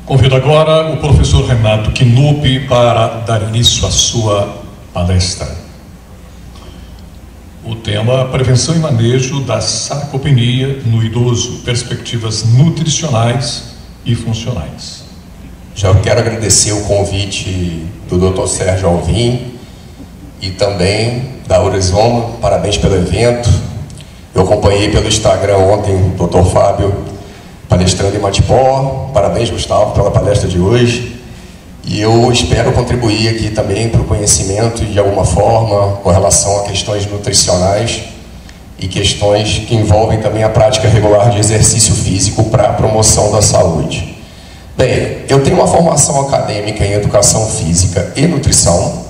Convido agora o professor Renato Knupp para dar início à sua palestra. O tema: prevenção e manejo da sarcopenia no idoso, perspectivas nutricionais e funcionais. Já quero agradecer o convite do Dr. Sérgio Alvim e também da Urizoma. Parabéns pelo evento. Eu acompanhei pelo Instagram ontem o Dr. Fábio palestrando em Matipó. Parabéns, Gustavo, pela palestra de hoje. E eu espero contribuir aqui também para o conhecimento de alguma forma com relação a questões nutricionais e questões que envolvem também a prática regular de exercício físico para a promoção da saúde. Bem, eu tenho uma formação acadêmica em educação física e nutrição,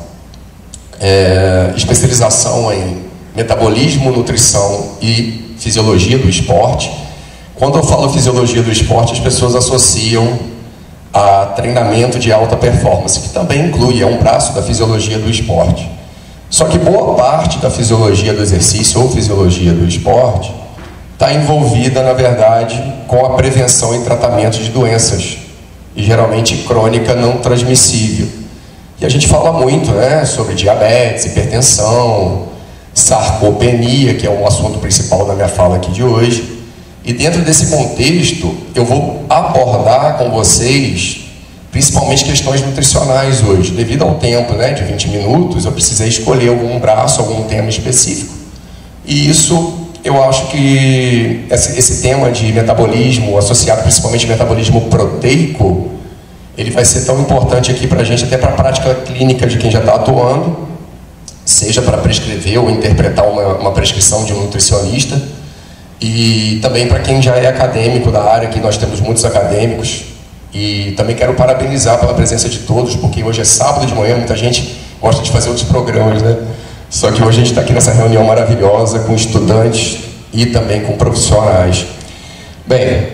especialização em metabolismo, nutrição e fisiologia do esporte. Quando eu falo fisiologia do esporte, as pessoas associam a treinamento de alta performance, que também inclui, é um braço da fisiologia do esporte. Só que boa parte da fisiologia do exercício ou fisiologia do esporte está envolvida, na verdade, com a prevenção e tratamento de doenças, e geralmente crônica não transmissível. E a gente fala muito, sobre diabetes, hipertensão, sarcopenia, que é o assunto principal da minha fala aqui de hoje. E dentro desse contexto, eu vou abordar com vocês, principalmente questões nutricionais hoje. Devido ao tempo, de 20 minutos, eu precisei escolher algum braço, algum tema específico. E isso, eu acho que esse tema de metabolismo, associado principalmente ao metabolismo proteico, ele vai ser tão importante aqui para a gente, até para a prática clínica de quem já está atuando, seja para prescrever ou interpretar uma prescrição de um nutricionista, e também para quem já é acadêmico da área, que nós temos muitos acadêmicos. E também quero parabenizar pela presença de todos, porque hoje é sábado de manhã, muita gente gosta de fazer outros programas, Só que hoje a gente está aqui nessa reunião maravilhosa com estudantes e também com profissionais. Bem,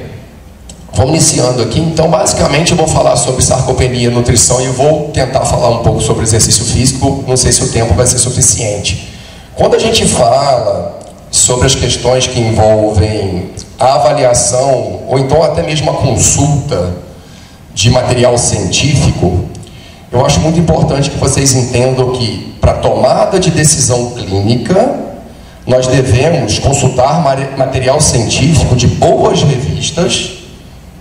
vamos iniciando aqui. Então, basicamente, eu vou falar sobre sarcopenia, nutrição, e eu vou tentar falar um pouco sobre exercício físico. Não sei se o tempo vai ser suficiente. Quando a gente fala sobre as questões que envolvem a avaliação, ou então até mesmo a consulta de material científico, eu acho muito importante que vocês entendam que, para tomada de decisão clínica, nós devemos consultar material científico de boas revistas,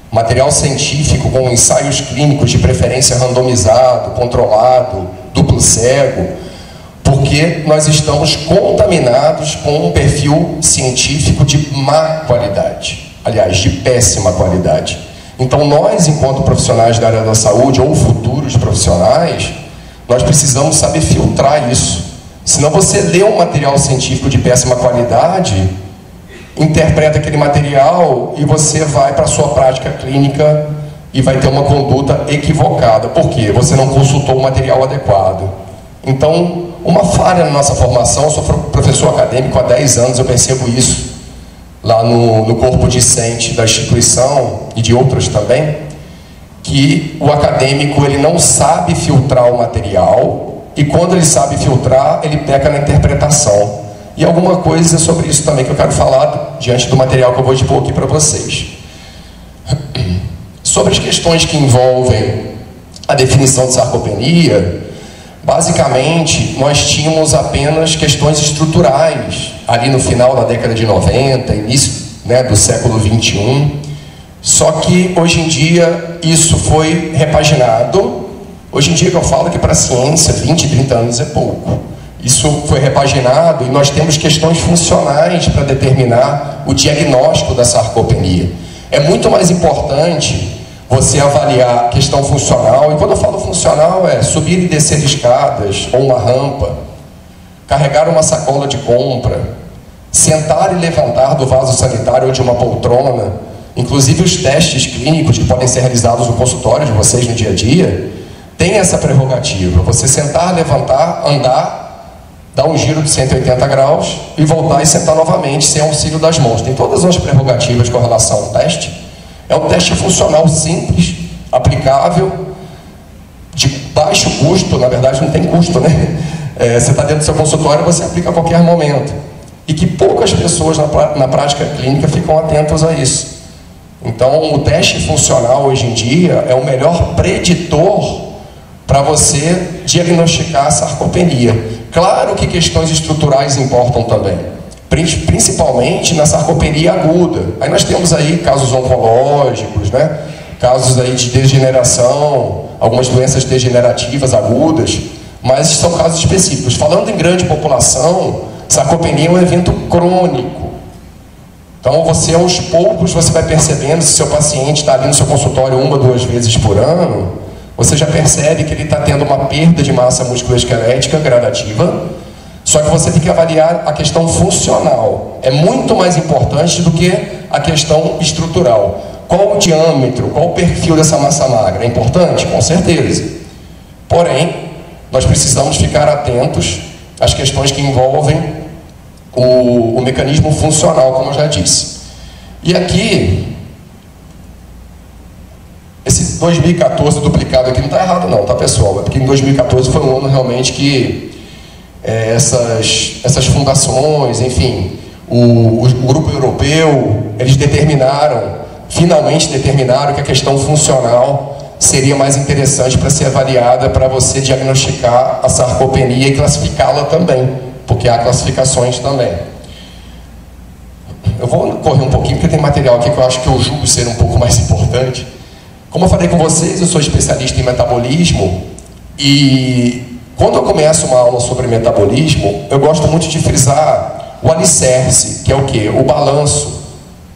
material científico com ensaios clínicos de preferência randomizado, controlado, duplo cego, porque nós estamos contaminados com um perfil científico de má qualidade, aliás, de péssima qualidade. Então nós, enquanto profissionais da área da saúde ou futuros profissionais, nós precisamos saber filtrar isso. Senão você lê um material científico de péssima qualidade, interpreta aquele material e você vai para a sua prática clínica e vai ter uma conduta equivocada. Por quê? Você não consultou o material adequado. Então, uma falha na nossa formação, eu sou professor acadêmico há 10 anos, eu percebo isso lá no corpo discente da instituição e de outras também, que o acadêmico ele não sabe filtrar o material, e quando ele sabe filtrar, ele peca na interpretação. E alguma coisa sobre isso também que eu quero falar diante do material que eu vou expor aqui para vocês. Sobre as questões que envolvem a definição de sarcopenia, basicamente, nós tínhamos apenas questões estruturais, ali no final da década de 90, início do século 21, só que hoje em dia isso foi repaginado. Hoje em dia que eu falo que para a ciência 20, 30 anos é pouco. Isso foi repaginado e nós temos questões funcionais para determinar o diagnóstico da sarcopenia. É muito mais importante você avaliar a questão funcional, e quando eu falo funcional é subir e descer escadas ou uma rampa, carregar uma sacola de compra, sentar e levantar do vaso sanitário ou de uma poltrona, inclusive os testes clínicos que podem ser realizados no consultório de vocês no dia a dia, tem essa prerrogativa, você sentar, levantar, andar, dar um giro de 180 graus e voltar e sentar novamente sem auxílio das mãos. Tem todas as prerrogativas com relação ao teste. É um teste funcional simples, aplicável, de baixo custo, na verdade não tem custo, você está dentro do seu consultório, você aplica a qualquer momento. E que poucas pessoas na prática clínica ficam atentas a isso. Então, o teste funcional hoje em dia é o melhor preditor para você diagnosticar a sarcopenia. Claro que questões estruturais importam também, principalmente na sarcopenia aguda. Aí nós temos aí casos oncológicos, né? Casos aí de degeneração, algumas doenças degenerativas agudas, mas são casos específicos. Falando em grande população, sarcopenia é um evento crônico. Então, você aos poucos, você vai percebendo, se seu paciente está ali no seu consultório 1 ou 2 vezes por ano, você já percebe que ele está tendo uma perda de massa musculoesquelética gradativa, só que você tem que avaliar a questão funcional. É muito mais importante do que a questão estrutural. Qual o diâmetro, qual o perfil dessa massa magra? É importante? Com certeza. Porém, nós precisamos ficar atentos às questões que envolvem o mecanismo funcional, como eu já disse. E aqui, esse 2014 duplicado aqui não está errado não, tá pessoal? É porque em 2014 foi um ano realmente que essas fundações, enfim, o grupo europeu, eles finalmente determinaram que a questão funcional seria mais interessante para ser avaliada, para você diagnosticar a sarcopenia e classificá-la também, porque há classificações também. Eu vou correr um pouquinho, porque tem material aqui que eu acho que eu julgo ser um pouco mais importante. Como eu falei com vocês, eu sou especialista em metabolismo, e quando eu começo uma aula sobre metabolismo, eu gosto muito de frisar o alicerce, que é o quê? O balanço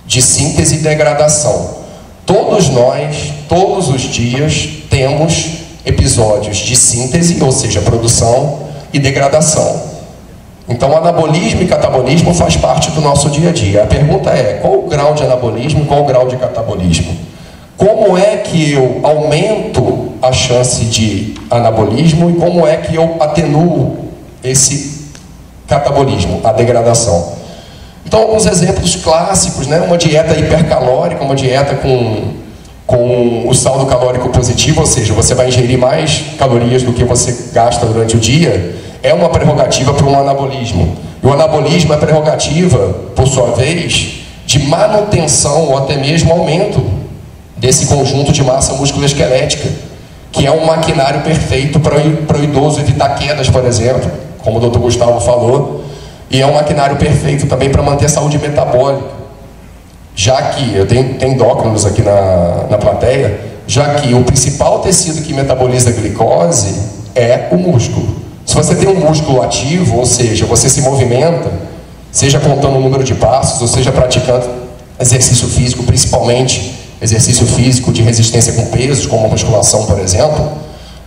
de síntese e degradação. Todos nós, todos os dias, temos episódios de síntese, ou seja, produção, e degradação. Então, anabolismo e catabolismo faz parte do nosso dia a dia. A pergunta é, qual o grau de anabolismo e qual o grau de catabolismo? Como é que eu aumento a chance de anabolismo e como é que eu atenuo esse catabolismo, a degradação? Então, alguns exemplos clássicos, né? Uma dieta hipercalórica, uma dieta com o saldo calórico positivo, ou seja, você vai ingerir mais calorias do que você gasta durante o dia, é uma prerrogativa para um anabolismo. E o anabolismo é prerrogativa, por sua vez, de manutenção ou até mesmo aumento desse conjunto de massa musculoesquelética, que é um maquinário perfeito para o idoso evitar quedas, por exemplo, como o Dr. Gustavo falou, e é um maquinário perfeito também para manter a saúde metabólica, já que, eu tenho endócrinos aqui na plateia, já que o principal tecido que metaboliza a glicose é o músculo. Se você tem um músculo ativo, ou seja, você se movimenta, seja contando o número de passos, ou seja, praticando exercício físico, principalmente exercício físico de resistência com pesos, como a musculação, por exemplo,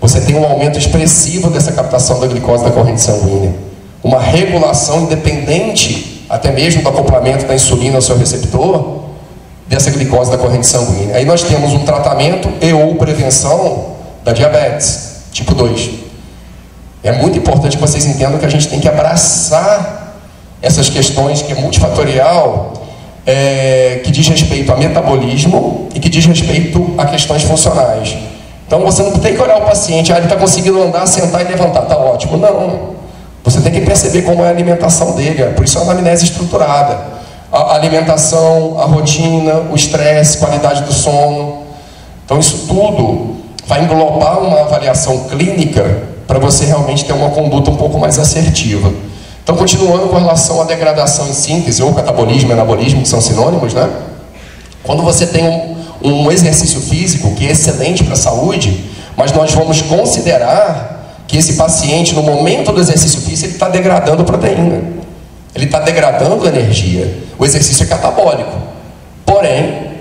você tem um aumento expressivo dessa captação da glicose da corrente sanguínea. Uma regulação independente, até mesmo do acoplamento da insulina ao seu receptor, dessa glicose da corrente sanguínea. Aí nós temos um tratamento e ou prevenção da diabetes, tipo 2. É muito importante que vocês entendam que a gente tem que abraçar essas questões que é multifatorial, que diz respeito a metabolismo e que diz respeito a questões funcionais. Então você não tem que olhar o paciente, ele está conseguindo andar, sentar e levantar, está ótimo. Não. Você tem que perceber como é a alimentação dele, por isso é uma anamnese estruturada. A alimentação, a rotina, o estresse, qualidade do sono. Então isso tudo vai englobar uma avaliação clínica para você realmente ter uma conduta um pouco mais assertiva. Então, continuando com relação à degradação em síntese, ou catabolismo e anabolismo, que são sinônimos, né? Quando você tem um exercício físico que é excelente para a saúde, mas nós vamos considerar que esse paciente, no momento do exercício físico, ele está degradando proteína. Ele está degradando energia. O exercício é catabólico. Porém,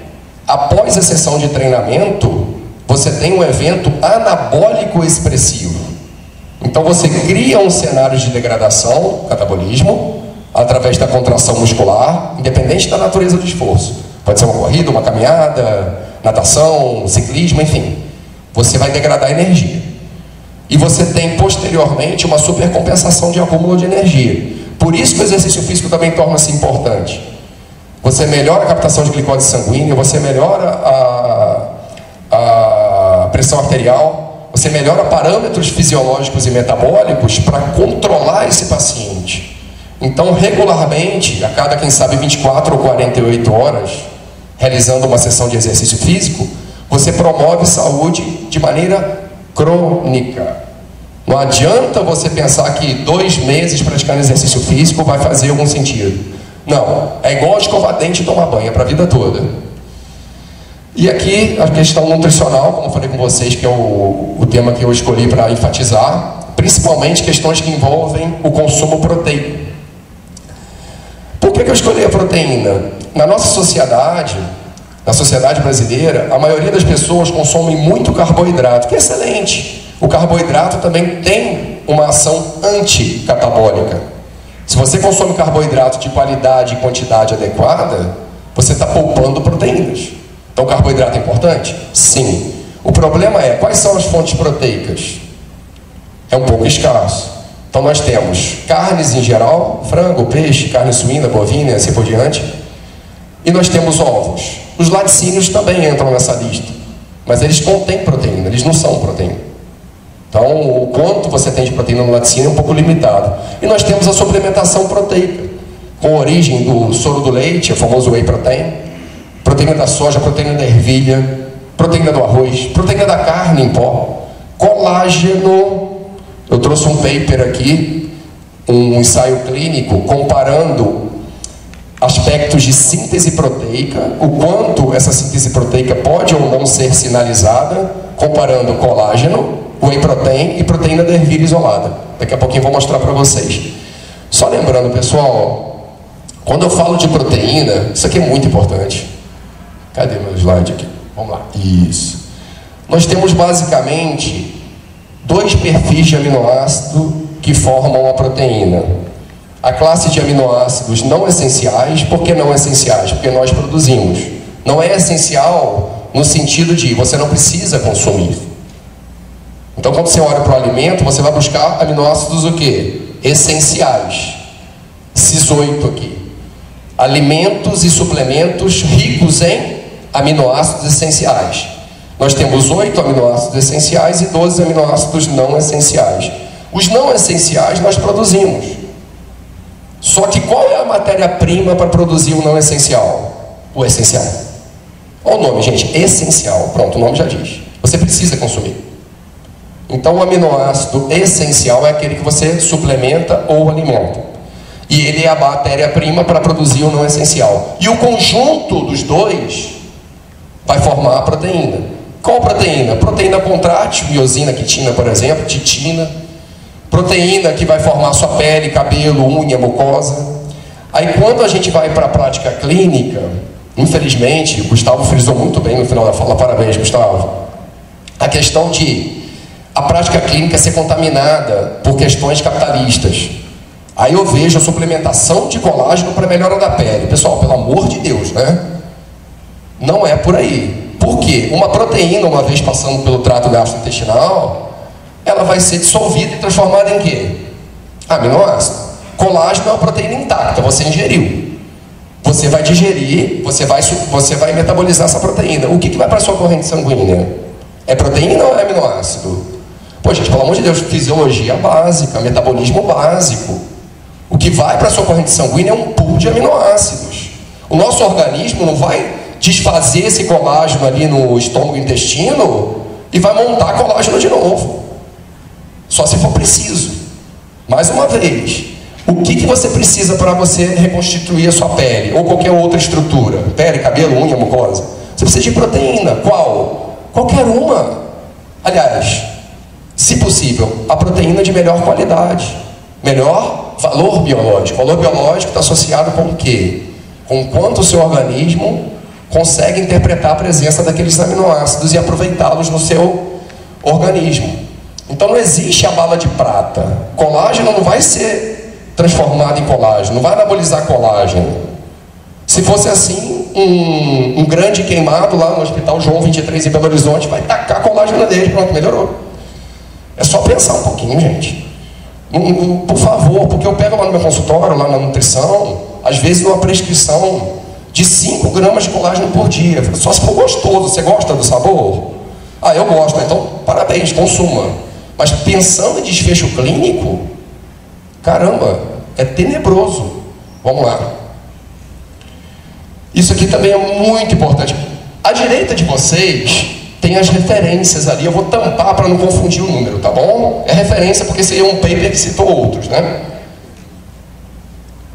após a sessão de treinamento, você tem um evento anabólico expressivo. Então você cria um cenário de degradação, catabolismo, através da contração muscular, independente da natureza do esforço. Pode ser uma corrida, uma caminhada, natação, ciclismo, enfim. Você vai degradar energia. E você tem posteriormente uma supercompensação de acúmulo de energia. Por isso que o exercício físico também torna-se importante. Você melhora a captação de glicose sanguínea, você melhora a pressão arterial, você melhora parâmetros fisiológicos e metabólicos para controlar esse paciente. Então, regularmente, a cada, quem sabe, 24 ou 48 horas, realizando uma sessão de exercício físico, você promove saúde de maneira crônica. Não adianta você pensar que 2 meses praticando exercício físico vai fazer algum sentido. Não, é igual escovar dente e tomar banho, é para a vida toda. E aqui a questão nutricional, como eu falei com vocês, que é o tema que eu escolhi para enfatizar, principalmente questões que envolvem o consumo proteico. Por que eu escolhi a proteína? Na nossa sociedade, na sociedade brasileira, a maioria das pessoas consomem muito carboidrato, que é excelente. O carboidrato também tem uma ação anticatabólica. Se você consome carboidrato de qualidade e quantidade adequada, você está poupando proteínas. Então, o carboidrato é importante? Sim. O problema é, quais são as fontes proteicas? É um pouco escasso. Então, nós temos carnes em geral, frango, peixe, carne suína, bovina e assim por diante. E nós temos ovos. Os laticínios também entram nessa lista. Mas eles contêm proteína, eles não são proteína. Então, o quanto você tem de proteína no laticínio é um pouco limitado. E nós temos a suplementação proteica, com origem do soro do leite, o famoso whey protein, proteína da soja, proteína da ervilha, proteína do arroz, proteína da carne em pó, colágeno. Eu trouxe um paper aqui, um ensaio clínico, comparando aspectos de síntese proteica, o quanto essa síntese proteica pode ou não ser sinalizada, comparando colágeno, whey protein e proteína da ervilha isolada. Daqui a pouquinho eu vou mostrar para vocês. Só lembrando, pessoal, quando eu falo de proteína, isso aqui é muito importante. Cadê meu slide aqui? Vamos lá. Isso. Nós temos basicamente 2 perfis de aminoácido que formam a proteína. A classe de aminoácidos não essenciais. Por que não essenciais? Porque nós produzimos. Não é essencial no sentido de você não precisa consumir. Então, quando você olha para o alimento, você vai buscar aminoácidos o quê? Essenciais. Esses 8 aqui. Alimentos e suplementos ricos em aminoácidos essenciais. Nós temos 8 aminoácidos essenciais e 12 aminoácidos não essenciais. Os não essenciais nós produzimos. Só que qual é a matéria-prima para produzir o não essencial? O essencial. Olha o nome, gente. Essencial. Pronto, o nome já diz. Você precisa consumir. Então, o aminoácido essencial é aquele que você suplementa ou alimenta. E ele é a matéria-prima para produzir o não essencial. E o conjunto dos dois vai formar a proteína. Qual proteína? Proteína contrátil, miosina, quitina, por exemplo, titina. Proteína que vai formar sua pele, cabelo, unha, mucosa. Aí quando a gente vai para a prática clínica, infelizmente, o Gustavo frisou muito bem no final da fala, parabéns, Gustavo, a questão de a prática clínica ser contaminada por questões capitalistas. Aí eu vejo a suplementação de colágeno para melhora da pele. Pessoal, pelo amor de Deus, né? Não é por aí. Por quê? Uma proteína, uma vez passando pelo trato gastrointestinal, ela vai ser dissolvida e transformada em quê? Aminoácido. Colágeno é uma proteína intacta, você ingeriu. Você vai digerir, você vai metabolizar essa proteína. O que vai para a sua corrente sanguínea? É proteína ou é aminoácido? Pô, gente, pelo amor de Deus, fisiologia básica, metabolismo básico. O que vai para a sua corrente sanguínea é um pool de aminoácidos. O nosso organismo não vai desfazer esse colágeno ali no estômago e intestino e vai montar colágeno de novo. Só se for preciso. Mais uma vez, o que você precisa para você reconstituir a sua pele ou qualquer outra estrutura? Pele, cabelo, unha, mucosa. Você precisa de proteína. Qual? Qualquer uma. Aliás, se possível, a proteína de melhor qualidade. Melhor valor biológico. Valor biológico está associado com o quê? Com quanto o seu organismo consegue interpretar a presença daqueles aminoácidos e aproveitá-los no seu organismo. Então não existe a bala de prata. Colágeno não vai ser transformado em colágeno, não vai anabolizar colágeno. Se fosse assim, um grande queimado lá no Hospital João 23 em Belo Horizonte vai tacar colágeno dele, pronto, melhorou. É só pensar um pouquinho, gente. Por favor, porque eu pego lá no meu consultório, lá na nutrição, às vezes uma prescrição de 5 gramas de colágeno por dia. Só se for gostoso. Você gosta do sabor? Ah, eu gosto. Então, parabéns, consuma. Mas pensando em desfecho clínico, caramba, é tenebroso. Vamos lá. Isso aqui também é muito importante. À direita de vocês tem as referências ali, eu vou tampar para não confundir o número, tá bom? É referência porque seria um paper que citou outros, né?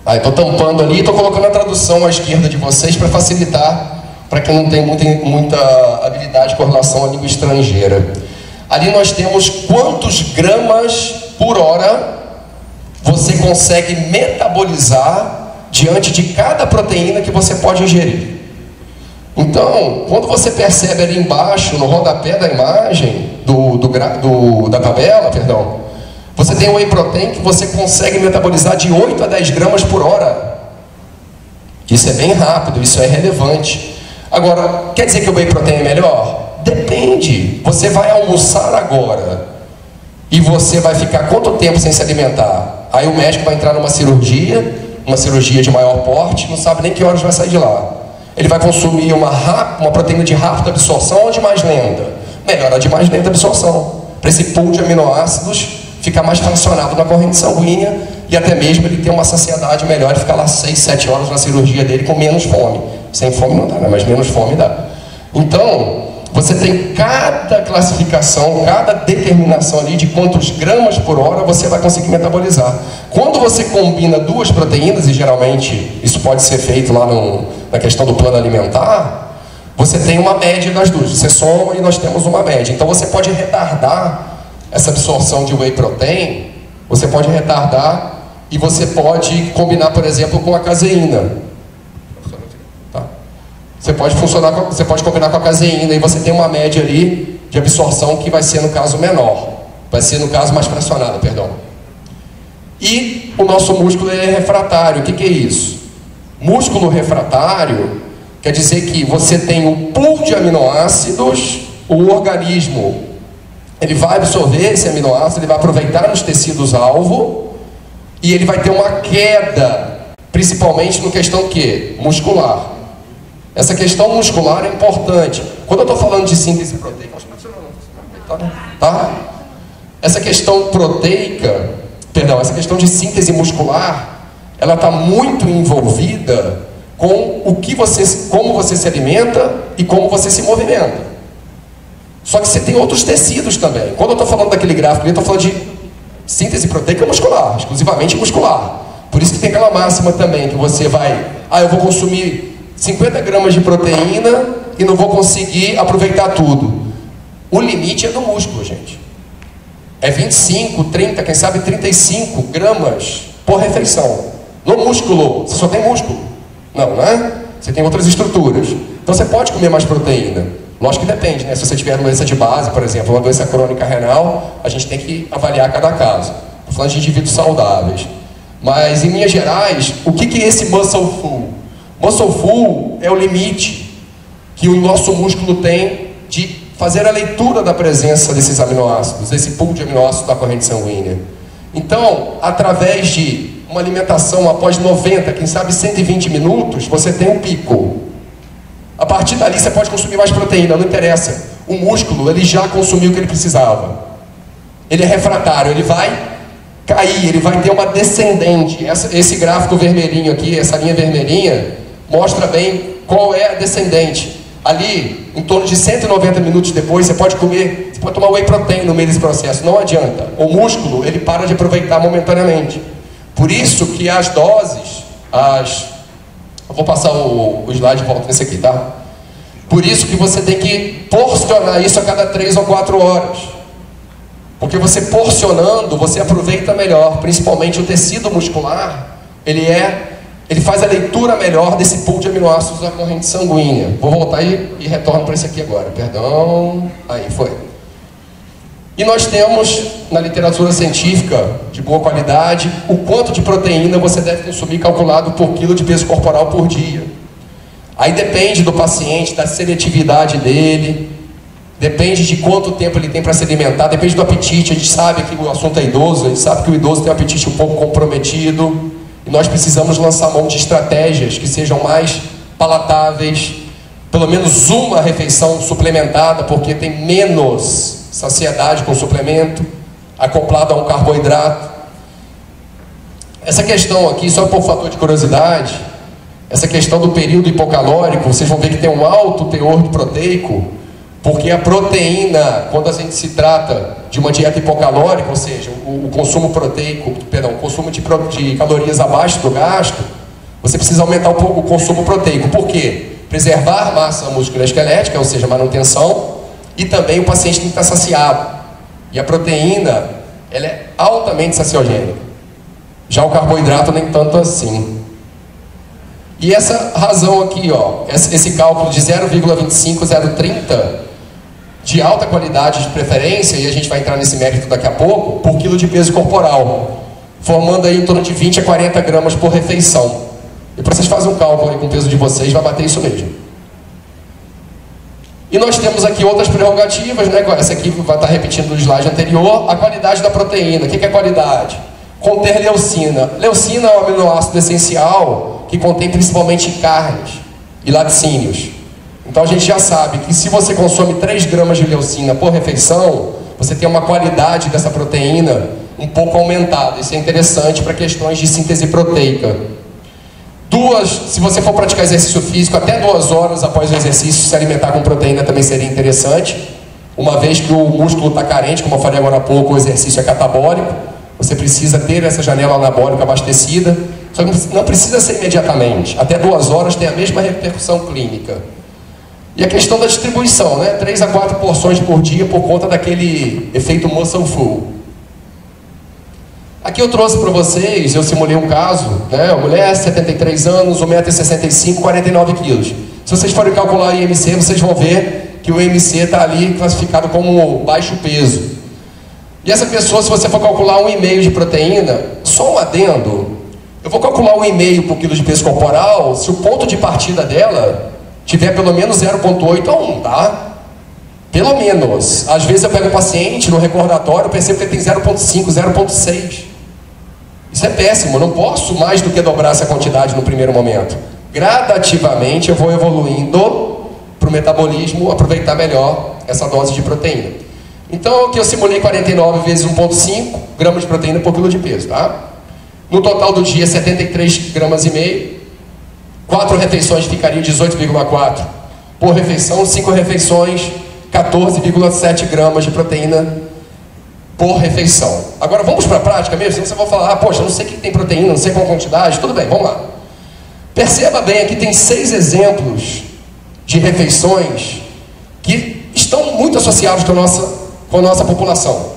Aí estou tampando ali e estou colocando a tradução à esquerda de vocês para facilitar para quem não tem muita habilidade com relação à língua estrangeira. Ali nós temos quantos gramas por hora você consegue metabolizar diante de cada proteína que você pode ingerir. Então, quando você percebe ali embaixo, no rodapé da imagem, da tabela, perdão, você tem um whey protein que você consegue metabolizar de 8 a 10 gramas por hora. Isso é bem rápido, isso é relevante. Agora, quer dizer que o whey protein é melhor? Depende. Você vai almoçar agora e você vai ficar quanto tempo sem se alimentar? Aí o médico vai entrar numa cirurgia de maior porte, não sabe nem que horas vai sair de lá. Ele vai consumir uma proteína de rápida absorção ou de mais lenta? Melhor a de mais lenta absorção, para esse pool de aminoácidos ficar mais fracionado na corrente sanguínea e até mesmo ele ter uma saciedade melhor e ficar lá 6, 7 horas na cirurgia dele com menos fome. Sem fome não dá, né? Mas menos fome dá. Então, você tem cada classificação, cada determinação ali de quantos gramas por hora você vai conseguir metabolizar. Quando você combina duas proteínas, e geralmente isso pode ser feito lá na questão do plano alimentar, você tem uma média das duas. Você soma e nós temos uma média. Então você pode retardar essa absorção de whey protein, você pode retardar e você pode combinar, por exemplo, com a caseína. Você pode combinar com a caseína e você tem uma média ali de absorção que vai ser no caso menor, vai ser no caso mais fracionada, perdão. E o nosso músculo é refratário. O que é isso? Músculo refratário quer dizer que você tem um pool de aminoácidos, o organismo ele vai absorver esse aminoácido, ele vai aproveitar nos tecidos alvo e ele vai ter uma queda, principalmente no questão que? Muscular. Essa questão muscular é importante. Quando eu estou falando de síntese proteica, tá? Essa questão proteica, perdão, essa questão de síntese muscular, ela está muito envolvida com como você se alimenta e como você se movimenta. Só que você tem outros tecidos também. Quando eu estou falando daquele gráfico, eu estou falando de síntese proteica muscular, exclusivamente muscular. Por isso que tem aquela máxima também, que você vai, eu vou consumir 50 gramas de proteína e não vou conseguir aproveitar tudo. O limite é do músculo, gente. É 25, 30, quem sabe 35 gramas por refeição. No músculo, você só tem músculo. Não, né? Você tem outras estruturas. Então você pode comer mais proteína. Lógico que depende, né? Se você tiver doença de base, por exemplo, uma doença crônica renal, a gente tem que avaliar cada caso. Estou falando de indivíduos saudáveis. Mas, em linhas gerais, o que é esse muscle full? Muscle full é o limite que o nosso músculo tem de fazer a leitura da presença desses aminoácidos, desse pool de aminoácidos da corrente sanguínea. Então, através de uma alimentação após 90, quem sabe 120 minutos, você tem um pico. A partir dali você pode consumir mais proteína, não interessa. O músculo, ele já consumiu o que ele precisava. Ele é refratário, ele vai cair, ele vai ter uma descendente. Esse gráfico vermelhinho aqui, essa linha vermelhinha, mostra bem qual é a descendente. Ali, em torno de 190 minutos depois, você pode tomar whey protein no meio desse processo. Não adianta. O músculo, ele para de aproveitar momentaneamente. Por isso que as doses, eu vou passar o slide de volta nesse aqui, tá? Por isso que você tem que porcionar isso a cada 3 ou 4 horas. Porque você porcionando, você aproveita melhor, principalmente o tecido muscular, ele faz a leitura melhor desse pool de aminoácidos da corrente sanguínea. Vou voltar e retorno para esse aqui agora, perdão. Aí, foi. E nós temos, na literatura científica, de boa qualidade, o quanto de proteína você deve consumir calculado por quilo de peso corporal por dia. Aí depende do paciente, da seletividade dele, depende de quanto tempo ele tem para se alimentar, depende do apetite. A gente sabe que o assunto é idoso, a gente sabe que o idoso tem um apetite um pouco comprometido, e nós precisamos lançar mão de estratégias que sejam mais palatáveis, pelo menos uma refeição suplementada, porque tem menos saciedade com o suplemento, acoplado a um carboidrato. Essa questão aqui, só por fator de curiosidade, essa questão do período hipocalórico, vocês vão ver que tem um alto teor de proteico, porque a proteína, quando a gente se trata de uma dieta hipocalórica, ou seja, o consumo proteico, perdão, o consumo de calorias abaixo do gasto, você precisa aumentar um pouco o consumo proteico. Por quê? Preservar massa musculoesquelética, ou seja, manutenção, e também o paciente tem que estar saciado. E a proteína, ela é altamente saciogênica. Já o carboidrato nem tanto assim. E essa razão aqui, ó, esse cálculo de 0,25, 0,30 de alta qualidade de preferência, e a gente vai entrar nesse mérito daqui a pouco, por quilo de peso corporal, formando aí em torno de 20 a 40 gramas por refeição. Depois vocês fazem um cálculo aí com o peso de vocês, vai bater isso mesmo. E nós temos aqui outras prerrogativas, né? Essa aqui vai estar repetindo no slide anterior. A qualidade da proteína. O que é qualidade? Conter leucina. Leucina é um aminoácido essencial que contém principalmente carnes e laticínios. Então a gente já sabe que se você consome 3 gramas de leucina por refeição, você tem uma qualidade dessa proteína um pouco aumentada. Isso é interessante para questões de síntese proteica. Se você for praticar exercício físico, até 2 horas após o exercício, se alimentar com proteína também seria interessante, uma vez que o músculo está carente, como eu falei agora há pouco, o exercício é catabólico, você precisa ter essa janela anabólica abastecida, só que não precisa ser imediatamente, até 2 horas tem a mesma repercussão clínica. E a questão da distribuição, né? 3 a 4 porções por dia por conta daquele efeito muscle full. Aqui eu trouxe para vocês, eu simulei um caso, né? Uma mulher, 73 anos, 1,65 m, 49 kg. Se vocês forem calcular o IMC, vocês vão ver que o IMC está ali classificado como baixo peso. E essa pessoa, se você for calcular 1,5 de proteína, só um adendo, eu vou calcular 1,5 por quilo de peso corporal, se o ponto de partida dela tiver pelo menos 0,8 a 1, tá? Pelo menos. Às vezes eu pego o paciente no recordatório, percebo que ele tem 0,5, 0,6. Isso é péssimo, eu não posso mais do que dobrar essa quantidade no primeiro momento. Gradativamente eu vou evoluindo para o metabolismo aproveitar melhor essa dose de proteína. Então aqui eu simulei 49 vezes 1,5 gramas de proteína por quilo de peso, tá? No total do dia, 73 gramas e meio. 4 refeições ficaria 18,4 por refeição, 5 refeições, 14,7 gramas de proteína por refeição. Agora vamos para a prática mesmo, senão você vai falar, poxa, não sei o que tem proteína, não sei qual quantidade, tudo bem, vamos lá. Perceba bem, aqui tem 6 exemplos de refeições que estão muito associados com a nossa população.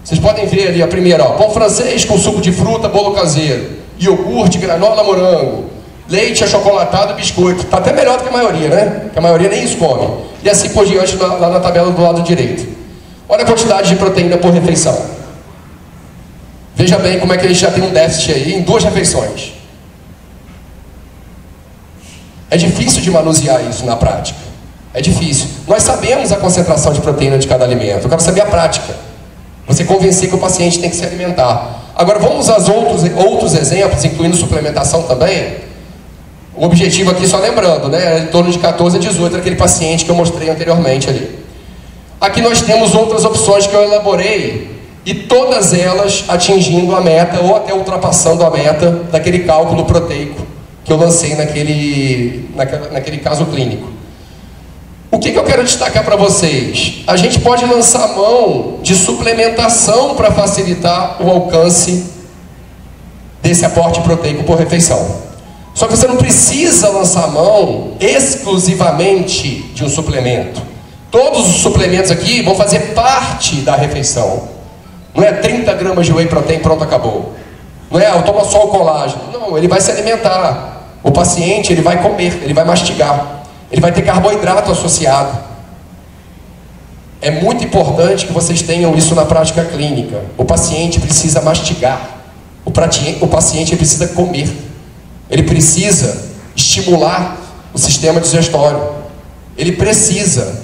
Vocês podem ver ali a primeira, ó, pão francês com suco de fruta, bolo caseiro, iogurte, granola, morango, leite achocolatado e biscoito. Está até melhor do que a maioria, né? Porque a maioria nem isso come. E assim por diante lá na tabela do lado direito. Olha a quantidade de proteína por refeição. Veja bem como é que a gente já tem um déficit aí em 2 refeições. É difícil de manusear isso na prática. É difícil. Nós sabemos a concentração de proteína de cada alimento. Eu quero saber a prática. Você convencer que o paciente tem que se alimentar. Agora vamos aos outros exemplos, incluindo suplementação também. O objetivo aqui, só lembrando, né, é em torno de 14 a 18, aquele paciente que eu mostrei anteriormente ali. Aqui nós temos outras opções que eu elaborei, e todas elas atingindo a meta, ou até ultrapassando a meta daquele cálculo proteico que eu lancei naquele caso clínico. O que eu quero destacar para vocês? A gente pode lançar mão de suplementação para facilitar o alcance desse aporte proteico por refeição. Só que você não precisa lançar mão exclusivamente de um suplemento. Todos os suplementos aqui vão fazer parte da refeição. Não é 30 gramas de whey protein, pronto, acabou. Não é, toma só o colágeno. Não, ele vai se alimentar. O paciente, ele vai comer, ele vai mastigar. Ele vai ter carboidrato associado. É muito importante que vocês tenham isso na prática clínica. O paciente precisa mastigar. O paciente precisa comer. Ele precisa estimular o sistema digestório. Ele precisa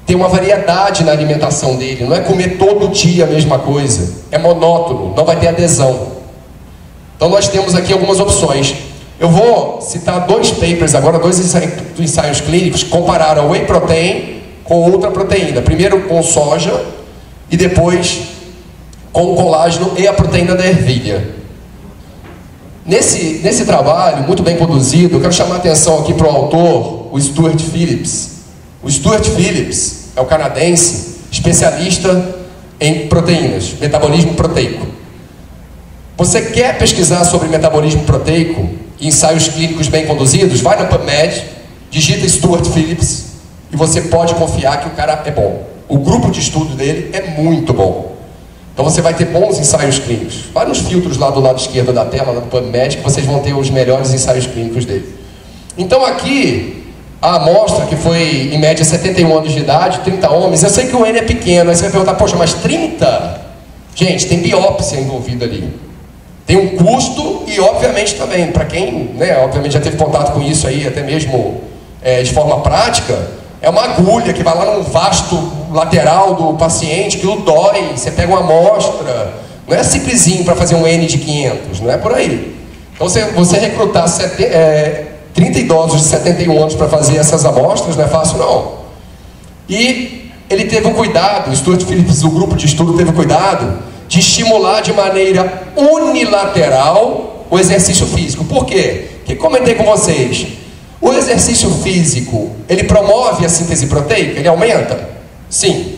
ter uma variedade na alimentação dele. Não é comer todo dia a mesma coisa. É monótono, não vai ter adesão. Então nós temos aqui algumas opções. Eu vou citar 2 papers agora, 2 ensaios clínicos que compararam o whey protein com outra proteína. Primeiro com soja e depois com o colágeno e a proteína da ervilha. Nesse trabalho, muito bem conduzido, eu quero chamar a atenção aqui para o autor, o Stuart Phillips. O Stuart Phillips é o canadense, especialista em proteínas, metabolismo proteico. Você quer pesquisar sobre metabolismo proteico e ensaios clínicos bem conduzidos? Vai na PubMed, digita Stuart Phillips e você pode confiar que o cara é bom. O grupo de estudo dele é muito bom. Então você vai ter bons ensaios clínicos. Vai nos filtros lá do lado esquerdo da tela, do PubMed, que vocês vão ter os melhores ensaios clínicos dele. Então aqui, a amostra, que foi em média 71 anos de idade, 30 homens, eu sei que o N é pequeno, aí você vai perguntar, poxa, mas 30? Gente, tem biópsia envolvida ali. Tem um custo e, obviamente, também, para quem, obviamente já teve contato com isso aí, até mesmo de forma prática, é uma agulha que vai lá no vasto lateral do paciente, que o dói, você pega uma amostra, não é simplesinho para fazer um N de 500, não é por aí. Então, você recrutar 30 idosos de 71 anos para fazer essas amostras, não é fácil não. E ele teve um cuidado, o Stuart Phillips, o grupo de estudo teve cuidado de estimular de maneira unilateral o exercício físico. Por quê? Porque comentei com vocês, o exercício físico, ele promove a síntese proteica? Ele aumenta? Sim.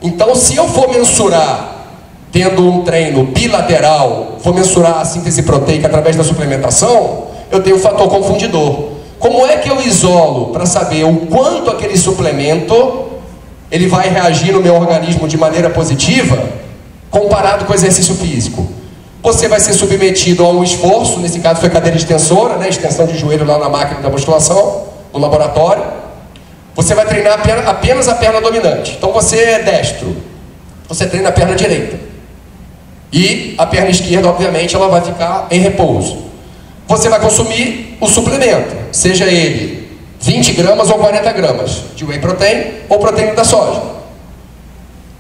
Então, se eu for mensurar, tendo um treino bilateral, for mensurar a síntese proteica através da suplementação, eu tenho um fator confundidor. Como é que eu isolo para saber o quanto aquele suplemento ele vai reagir no meu organismo de maneira positiva comparado com o exercício físico? Você vai ser submetido a um esforço, nesse caso foi cadeira extensora, extensão de joelho lá na máquina da musculação, no laboratório. Você vai treinar apenas a perna dominante. Então você é destro, você treina a perna direita. E a perna esquerda, obviamente, ela vai ficar em repouso. Você vai consumir o suplemento, seja ele 20 gramas ou 40 gramas de whey protein ou proteína da soja.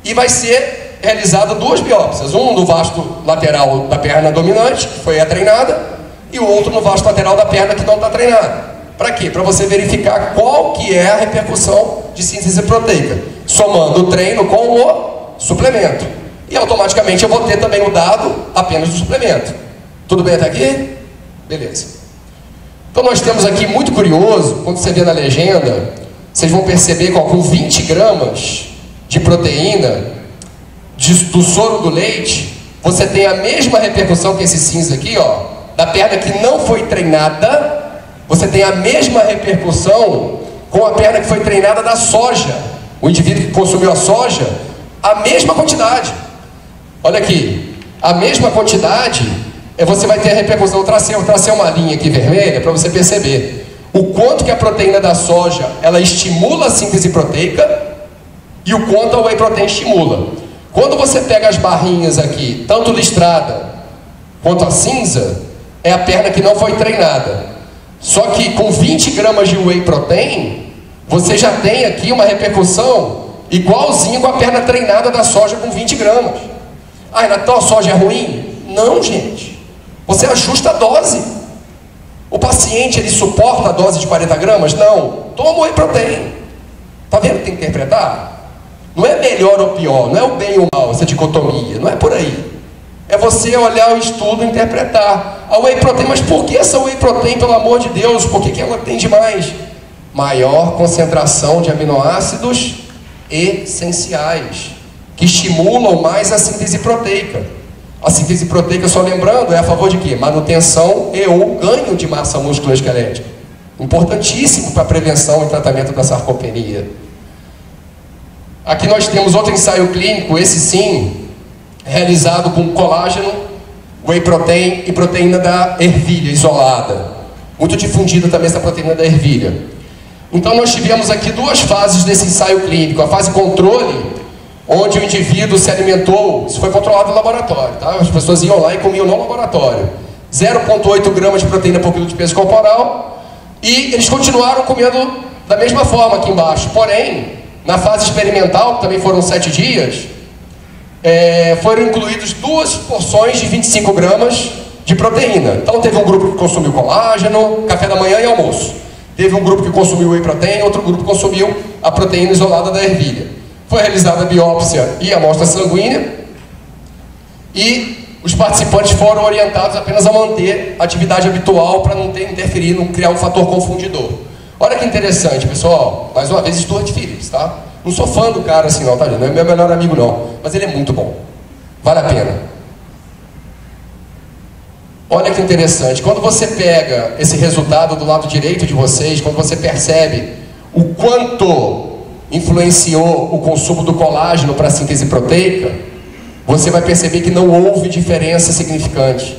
E vai ser realizado 2 biópsias, um no vasto lateral da perna dominante, que foi a treinada, e o outro no vasto lateral da perna que não está treinada. Para quê? Para você verificar qual que é a repercussão de síntese proteica, somando o treino com o suplemento. E automaticamente eu vou ter também o dado apenas do suplemento. Tudo bem até aqui? Beleza. Então nós temos aqui, muito curioso, quando você vê na legenda, vocês vão perceber que com 20 gramas de proteína do soro do leite, você tem a mesma repercussão que esse cinza aqui, da perna que não foi treinada, você tem a mesma repercussão com a perna que foi treinada da soja. O indivíduo que consumiu a soja, a mesma quantidade. Olha aqui, a mesma quantidade, você vai ter a repercussão. Eu tracei uma linha aqui vermelha para você perceber o quanto que a proteína da soja, ela estimula a síntese proteica e o quanto a whey protein estimula. Quando você pega as barrinhas aqui, tanto listrada quanto a cinza, é a perna que não foi treinada. Só que com 20 gramas de whey protein, você já tem aqui uma repercussão igualzinho com a perna treinada da soja com 20 gramas. Então a soja é ruim? Não, gente. Você ajusta a dose. O paciente, ele suporta a dose de 40 gramas? Não. Toma whey protein. Tá vendo que tem que interpretar? Não é melhor ou pior, não é o bem ou o mal, essa dicotomia, não é por aí. É você olhar o estudo e interpretar. A whey protein, mas por que essa whey protein, pelo amor de Deus? Por que ela tem demais? Maior concentração de aminoácidos essenciais, que estimulam mais a síntese proteica. A síntese proteica, só lembrando, é a favor de quê? Manutenção e ou ganho de massa musculoesquelética. Importantíssimo para a prevenção e tratamento da sarcopenia. Aqui nós temos outro ensaio clínico, esse sim, realizado com colágeno, whey protein e proteína da ervilha isolada. Muito difundida também essa proteína da ervilha. Então nós tivemos aqui 2 fases desse ensaio clínico. A fase controle, onde o indivíduo se alimentou, isso foi controlado no laboratório, tá? As pessoas iam lá e comiam no laboratório. 0,8 gramas de proteína por quilo de peso corporal, e eles continuaram comendo da mesma forma aqui embaixo. Porém, na fase experimental, que também foram 7 dias, foram incluídos 2 porções de 25 gramas de proteína. Então teve um grupo que consumiu colágeno, café da manhã e almoço. Teve um grupo que consumiu whey protein, outro grupo que consumiu a proteína isolada da ervilha. Foi realizada a biópsia e a amostra sanguínea, e os participantes foram orientados apenas a manter a atividade habitual para não interferir, não criar um fator confundidor. Olha que interessante, pessoal. Mais uma vez, Stuart Phillips, tá? Não sou fã do cara assim não, tá? Não é meu melhor amigo não, mas ele é muito bom. Vale a pena. Olha que interessante. Quando você pega esse resultado do lado direito de vocês, quando você percebe o quanto influenciou o consumo do colágeno para a síntese proteica, você vai perceber que não houve diferença significante.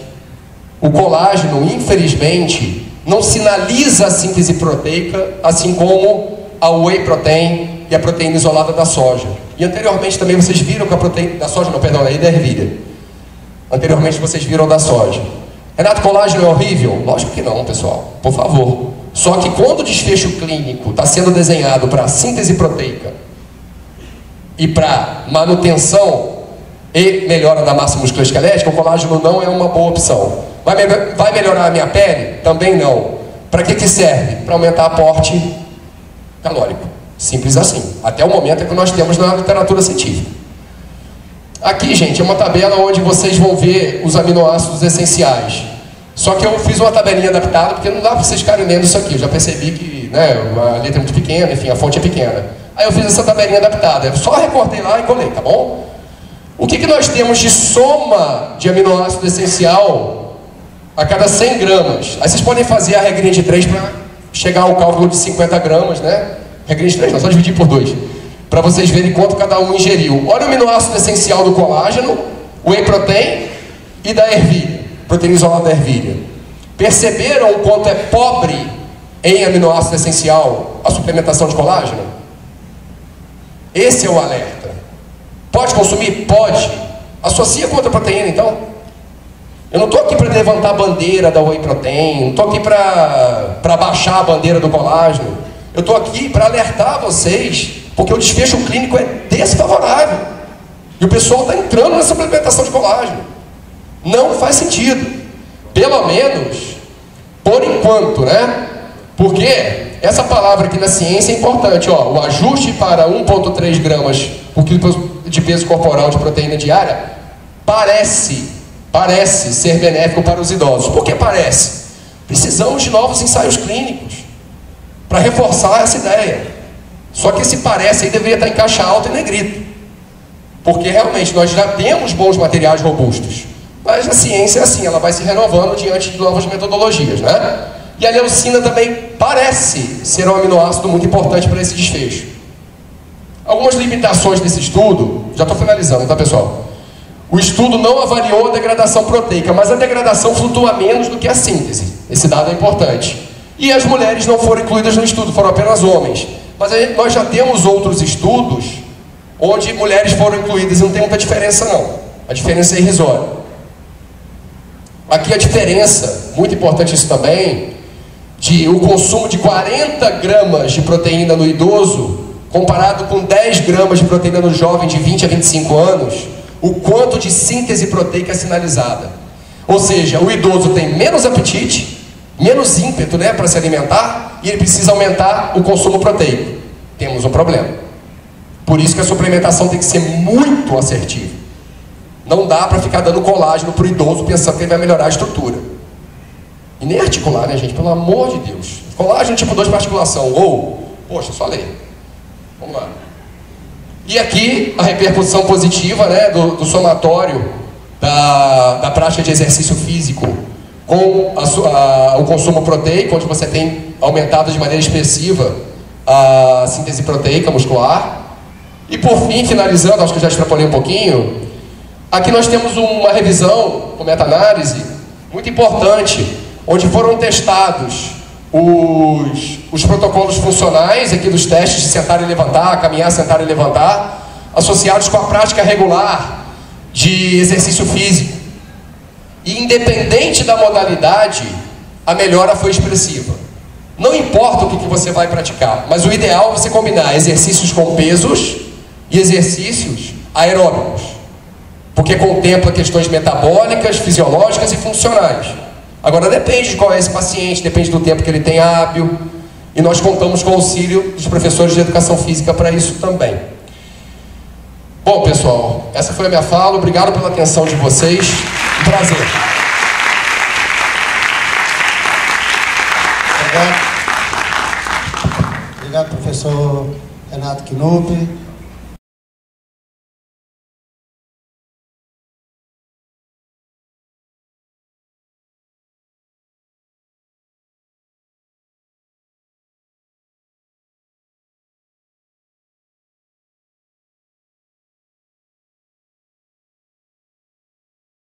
O colágeno, infelizmente, não sinaliza a síntese proteica, assim como a whey protein e a proteína isolada da soja. E anteriormente também vocês viram que a proteína da soja, não, perdão, aí da ervilha. Anteriormente vocês viram da soja. Renato, colágeno é horrível? Lógico que não, pessoal, por favor. Só que quando o desfecho clínico está sendo desenhado para síntese proteica e para manutenção e melhora da massa musculoesquelética, o colágeno não é uma boa opção. Vai melhorar a minha pele? Também não. Para que serve? Para aumentar aporte calórico. Simples assim. Até o momento é que nós temos na literatura científica. Aqui, gente, é uma tabela onde vocês vão ver os aminoácidos essenciais. Só que eu fiz uma tabelinha adaptada, porque não dá para vocês ficarem lendo isso aqui. Eu já percebi que, né, a letra é muito pequena, enfim, a fonte é pequena. Aí eu fiz essa tabelinha adaptada. Eu só recortei lá e colei, tá bom? O que nós temos de soma de aminoácido essencial a cada 100 gramas? Aí vocês podem fazer a regrinha de 3 para chegar ao cálculo de 50 gramas, né? Regrinha de 3 não, só dividir por 2. Para vocês verem quanto cada um ingeriu. Olha o aminoácido essencial do colágeno, o whey protein e da ervilha, proteína isolada da ervilha. Perceberam o quanto é pobre em aminoácido essencial a suplementação de colágeno? Esse é o alerta. Pode consumir? Pode. Associa com outra proteína, então. Eu não estou aqui para levantar a bandeira da whey protein, não estou aqui para baixar a bandeira do colágeno. Eu estou aqui para alertar vocês, porque o desfecho clínico é desfavorável. E o pessoal está entrando nessa suplementação de colágeno. Não faz sentido. Pelo menos, por enquanto, né? Porque essa palavra aqui na ciência é importante, ó. O ajuste para 1,3 gramas por quilo de peso corporal de proteína diária parece ser benéfico para os idosos. Por que parece? Precisamos de novos ensaios clínicos para reforçar essa ideia. Só que esse parece aí deveria estar em caixa alta e negrito, porque realmente nós já temos bons materiais robustos, mas a ciência é assim, ela vai se renovando diante de novas metodologias, né? E a leucina também parece ser um aminoácido muito importante para esse desfecho. Algumas limitações desse estudo, já estou finalizando, tá, pessoal? O estudo não avaliou a degradação proteica, mas a degradação flutua menos do que a síntese. Esse dado é importante. E as mulheres não foram incluídas no estudo, foram apenas homens. Mas nós já temos outros estudos onde mulheres foram incluídas e não tem muita diferença não. A diferença é irrisória. Aqui a diferença, muito importante isso também, de o consumo de 40 gramas de proteína no idoso comparado com 10 gramas de proteína no jovem de 20 a 25 anos, o quanto de síntese proteica é sinalizada. Ou seja, o idoso tem menos apetite, menos ímpeto, né, para se alimentar, e ele precisa aumentar o consumo proteico. Temos um problema. Por isso que a suplementação tem que ser muito assertiva. Não dá para ficar dando colágeno para o idoso pensando que ele vai melhorar a estrutura. E nem articular, né, gente? Pelo amor de Deus. Colágeno tipo 2 para articulação. Ou, poxa, só ler. Vamos lá. E aqui a repercussão positiva, né, do somatório da prática de exercício físico com o consumo proteico, onde você tem aumentado de maneira expressiva a síntese proteica muscular. E por fim, finalizando, acho que eu já extrapolei um pouquinho, aqui nós temos uma revisão com meta-análise muito importante, onde foram testados os protocolos funcionais aqui dos testes de sentar e levantar, caminhar, sentar e levantar, associados com a prática regular de exercício físico. E independente da modalidade, a melhora foi expressiva. Não importa o que você vai praticar, mas o ideal é você combinar exercícios com pesos e exercícios aeróbicos, porque contempla questões metabólicas, fisiológicas e funcionais. Agora depende de qual é esse paciente, depende do tempo que ele tem hábil, e nós contamos com o auxílio dos professores de educação física para isso também. Bom, pessoal, essa foi a minha fala. Obrigado pela atenção de vocês. Um prazer. Obrigado, professor Renato Knupp.